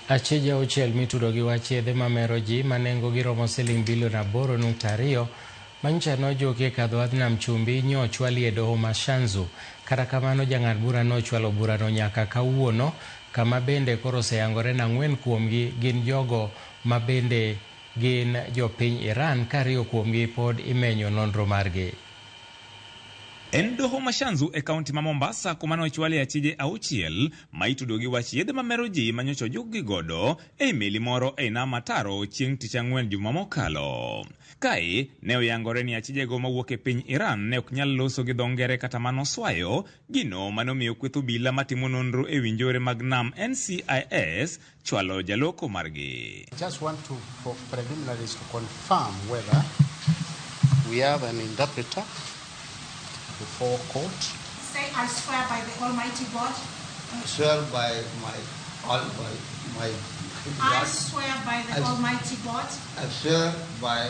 Achije auchiel mitudo gi wach yedhe mameroji manengogi romo siling bilion 8.2 manyicha nojokie kadho wadh nam chumbi nyo ochwal e doho ma Shanzu. Kata kamano jang'ad bura nochwalo burano nyaka kawuono, kama bende koro oseyangore na 4 kuomgi gin jogo ma bende gin jopiny Iran, ka 2 kuomgi pod imenyo nonro margi. En doho ma Shanzu e kaunti ma Mombasa kuma nochwalie achije auchiel ma itudo gi wach yedhe mameroji manyocha ojuggi godo e meli moro e nam Ataro chieng' tich ang'wen juma mokalo. Kae ne oyangore ni achijego mawuok e piny Iran ne ok nyal loso gi dho ngere kata manoswayo gino manomiyo kweth obila matimo nonro e winjore mag nam NCIS chwalo jaloko margi. Just want to, for preliminaries, to confirm whether we have an interpreter before court. Say, I swear by the Almighty God. I swear by my I swear by the Almighty God. I swear by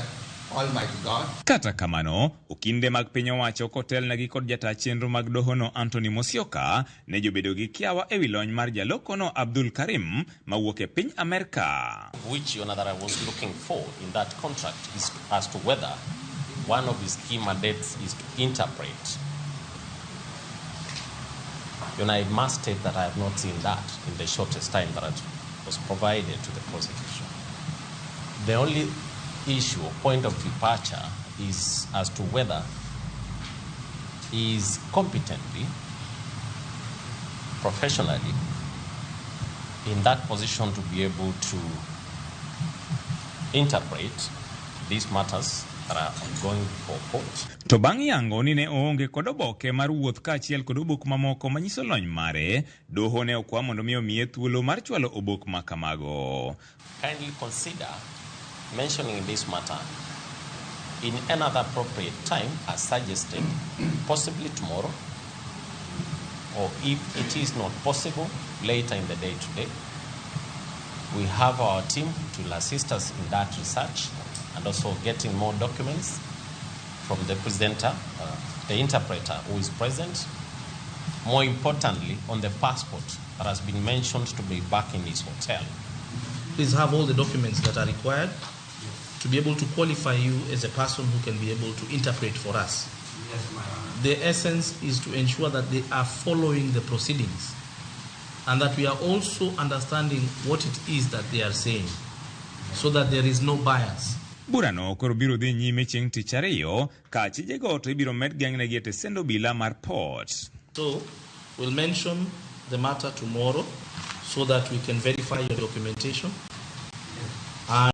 Almighty God. Kata kamano, okinde mag piny owacho kotelnegi kod jata chenro mag dohono Anthony Musyoka ne jobedo gi kiawa e wi lony mar jalokono Abdul Karim mawuok e piny Amerika. Which that I was looking for in that contract is as to whether one of his key mandates is to interpret. I must state that I have not seen that in the shortest time that it was provided to the prosecution. The only issue or point of departure is as to whether he is competently, professionally, in that position to be able to interpret these matters that are going for court. To bang' yango ni ne oonge kod oboke mar wuoth kaachiel kod obok mamoko manyiso lony mare, doho ne okwa mondo mi omiye thuolo mar chwalo obok ma kamago. Kindly consider mentioning this matter in another appropriate time as suggested, possibly tomorrow, or if it is not possible, later in the day today. We have our team to assist us in that research and also getting more documents from the presenter, the interpreter who is present. More importantly, on the passport that has been mentioned to be back in his hotel. Please have all the documents that are required to be able to qualify you as a person who can be able to interpret for us. Yes, the essence is to ensure that they are following the proceedings and that we are also understanding what it is that they are saying so that there is no bias. Burano koro biro dhi nyime chieng' tich ariyo ka achijego to ibiro med geng'negi e tesend obila mar Port. So we'll mention the matter tomorrow so that we can verify your documentation and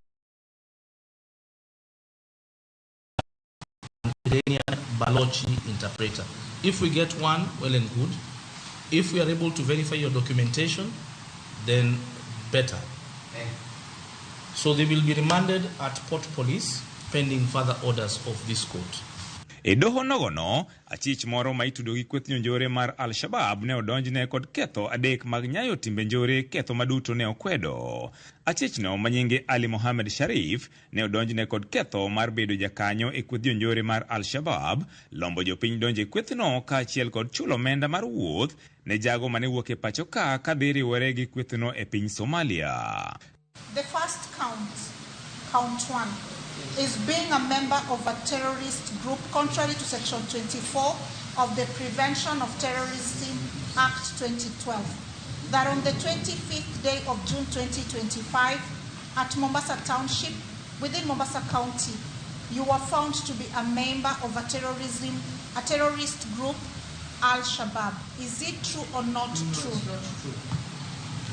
Iranian Balochi interpreter. If we get one, well and good. If we are able to verify your documentation, then better. So they will be remanded at Port Police pending further orders of this court. E doho nogono, achich moro ma itudo gi kweth njore mar Al-Shabab ne odonjne kod ketho 3 mag nyayo timbe njore, ketho maduto ne okwedo. Achichno manyinge Ali Mohammed Sharif ne odonjne kod ketho mar bedo jakanyo e kweth njore mar Al-Shabab, lombo jopiny donje kwethno kaachiel kod chulo omenda mar wuoth ne jago mane wuok e pacho ka kadhi riwore gi kwethno e piny Somalia. The first count 1, is being a member of a terrorist group contrary to Section 24 of the Prevention of Terrorism Act 2012, that on the 25th day of June 2025 at Mombasa Township within Mombasa County, you were found to be a member of a terrorist group, Al-Shabaab. Is it true or not true? Not true.